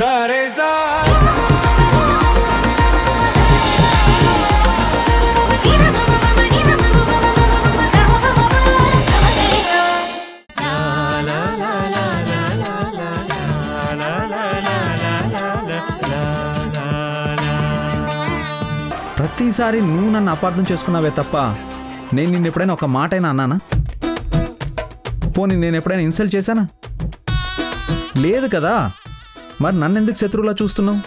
ప్రతిసారి నువ్వు నన్ను అపార్థం చేసుకున్నావే తప్ప నేను నిన్ను ఎప్పుడైనా ఒక మాట అయినా అన్నానా? పోనీ నేను ఎప్పుడైనా ఇన్సల్ట్ చేశానా? లేదు కదా. మరి నన్ను ఎందుకు శత్రువులా చూస్తున్నావు?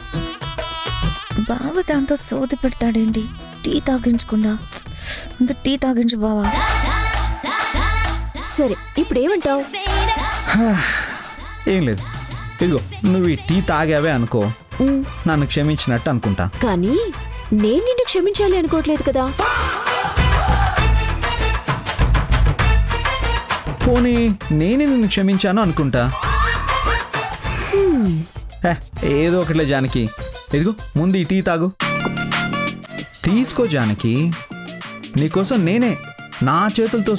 బావ దాంతో సోది పెడతాడేంటి? టీ తాగించకుండా టీ తాగించు బావా. సరే ఇప్పుడు ఏమంటావు? ఏం లేదు, ఇదిగో నువ్వు ఈ టీ తాగావే అనుకో, నన్ను క్షమించినట్టు అనుకుంటా. కానీ నేను నిన్ను క్షమించాలి అనుకోవట్లేదు కదా. పోనీ నేనే నిన్ను క్షమించాను అనుకుంటా. ఏదో ఒకటిలే జానకి. ఇదిగో ముందు ఈ టీ తాగు. తీసుకో జానకి, నీకోసం నేనే నా చేతులతో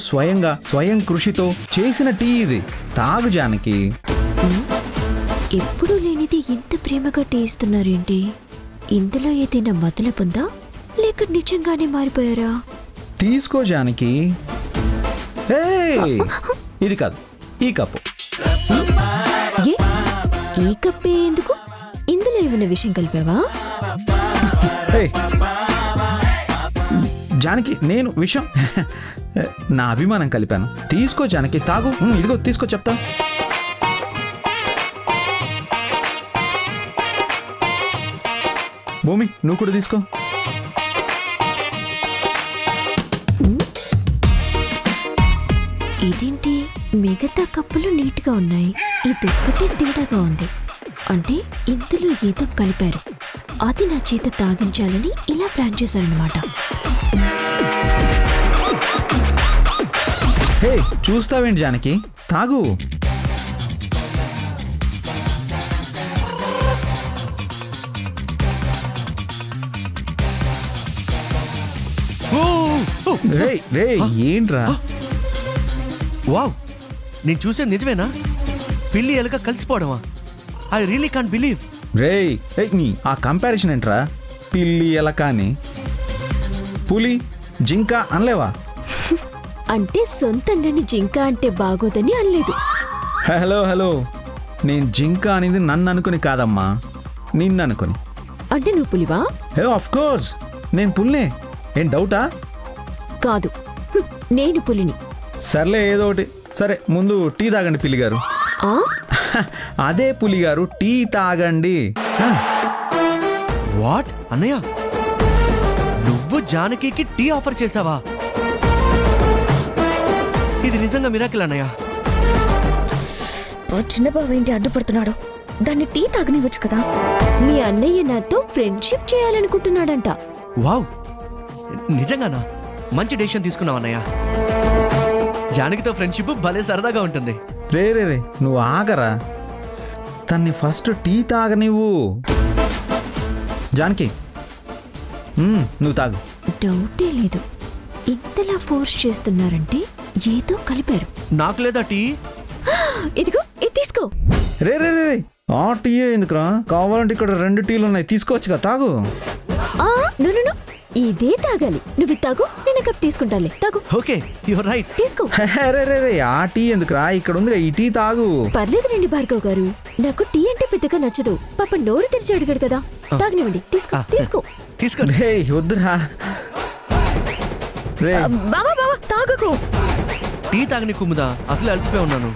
స్వయం కృషితో చేసిన టీ ఇది. తాగు జానకి. ఎప్పుడూ లేనిది ఇంత ప్రేమగా టీ ఇస్తున్నారేంటి? ఇందులో ఏదైనా మొదలుపుందా లేక నిజంగానే మారిపోయారా? తీసుకో జానకి. ఇది కాదు, ఈ కప్పు. ఈ కప్పే ఎందుకు? ఇందులో ఏమైనా విషయం కలిపావా? జానకి, నేను విషయం నా అభిమానం కలిపాను. తీసుకో జానకి, తాగు. ఇదిగో తీసుకో, చెప్తా. భూమి, నువ్వు కూడా తీసుకో. ఇదేంటి మిగతా కప్పులు నీట్గా ఉన్నాయి, ఇదొక్కటే తేడాగా ఉంది. అంటే ఇందులో ఏదో కలిపారు, అది నా చేత తాగించాలని ఇలా ప్లాన్ చేశారన్నమాట. హే, చూస్తావేంటి జానకి, తాగు. ఏంట్రా? వావ్, నేను చూసేది నిజమేనా? పిల్లి ఎలుక కలిసిపోవడమా? I really can't believe. ఆ కంపారిజన్ ఏంట్రా? పిల్లి ఎలక అని పులి జింక అనలేవా? అంటే సొంతంగాని జింక అంటే బాగోదని అనలేదు. హలో, నేను జింక అనేది నన్ను అనుకుని కాదమ్మా, నిన్ను అనుకుని. అంటే నువ్వు పులివా? ఆఫ్ కోర్స్, నేను పులినే. ఏం డౌటా? కాదు, నేను పులిని. సర్లే, ఏదో ఒకటి. సరే, ముందు టీ తాగండి పిల్లిగారు. అదే పులిగారు, టీ తాగండి. వాట్ అన్నయ్య, నువ్వు జానకి టీ ఆఫర్ చేసావా? ఇది నిజంగా మిరాకిల్ అన్నయ్య. చిన్న బావ ఏంటి అడ్డుపడుతున్నాడు? దాన్ని టీ తాగనివ్వచ్చు కదా. మీ అన్నయ్య నాతో ఫ్రెండ్షిప్ చేయాలనుకుంటున్నాడంట. వావ్, నిజంగానా? మంచి డెసిషన్ తీసుకున్నావు అన్నయ్య. జానకితో ఫ్రెండ్షిప్ భలే సరదాగా ఉంటుంది. రే నువ్వు ఆగరా, తన్ని ఫస్ట్ టీ తాగనివ్వు. జానకి, నువ్వు తాగు. డౌటే లేదు, ఇంతలా ఫోర్స్ చేస్తున్నారంటే ఏదో కలిపారు. నాకు లేదా టీ? ఇదిగో, ఇది తీసుకో. రే ఆ టీ ఎందుకురా? కావాలంటే ఇక్కడ 2 టీలు ఉన్నాయి, తీసుకోవచ్చుగా, తాగు. నో, ఇదే తాగాలి. నువ్వు తాగు, నేను కప్ తీసుకుంటాలే. తాగు. Okay, your right. తీసుకో. రే ఆ టీ ఎందుకురా? ఇక్కడ ఉంది ఈ టీ, తాగు. పర్లేదు రండి భార్గవ్ గారు, నాకు టీ అంటే పెద్దగా నచ్చదు. పాప నోరు తెరిచి అడిగాడు కదా, తాగనివ్వండి. తీసుకో. రే వద్దురా. బావా తాగకు. టీ తాగని కుమ్ముదా, అసలు అలసిపోయి ఉన్నాను.